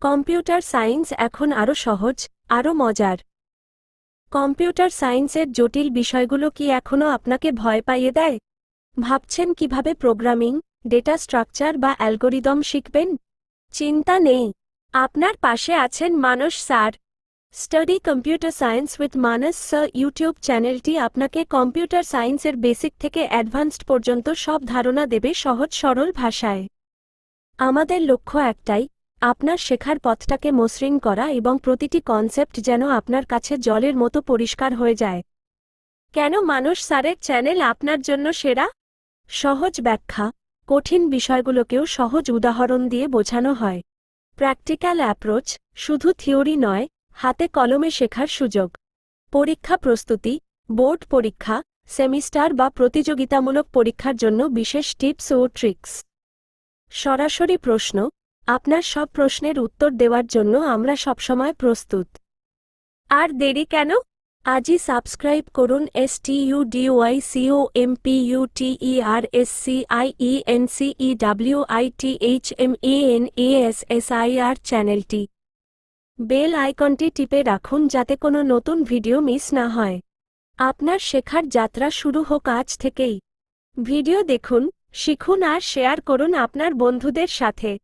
Computer science এখন আরও সহজ, আরও মজার। কম্পিউটার সায়েন্সের জটিল বিষয়গুলো কি এখনও আপনাকে ভয় পাইয়ে দেয়? ভাবছেন কিভাবে প্রোগ্রামিং, ডেটা স্ট্রাকচার বা অ্যালগোরিদম শিখবেন? চিন্তা নেই, আপনার পাশে আছেন Manas sir. Study computer science with Manas sir YouTube চ্যানেলটি আপনাকে কম্পিউটার সায়েন্সের বেসিক থেকে অ্যাডভান্সড পর্যন্ত সব ধারণা দেবে সহজ সরল ভাষায়। আমাদের লক্ষ্য একটাই, আপনার শেখার পথটাকে মসৃণ করা এবং প্রতিটি কনসেপ্ট যেন আপনার কাছে জলের মতো পরিষ্কার হয়ে যায়। কেন মানস স্যারের চ্যানেল আপনার জন্য সেরা? সহজ ব্যাখ্যা, কঠিন বিষয়গুলোকেও সহজ উদাহরণ দিয়ে বোঝানো হয়। প্র্যাকটিক্যাল অ্যাপ্রোচ, শুধু থিওরি নয়, হাতে কলমে শেখার সুযোগ। পরীক্ষা প্রস্তুতি, বোর্ড পরীক্ষা, সেমিস্টার বা প্রতিযোগিতামূলক পরীক্ষার জন্য বিশেষ টিপস ও ট্রিক্স। সরাসরি প্রশ্ন, আপনার সব প্রশ্নের উত্তর দেওয়ার জন্য আমরা সবসময় প্রস্তুত। আর দেরি কেন? আজই সাবস্ক্রাইব করুন STUDYCOMPUTERSCIENCEWITHMANASSIR চ্যানেলটি। বেল আইকনটি টিপে রাখুন যাতে কোনো নতুন ভিডিও মিস না হয়। আপনার শেখার যাত্রা শুরু হোক আজ থেকেই। ভিডিও দেখুন, শিখুন আর শেয়ার করুন আপনার বন্ধুদের সাথে।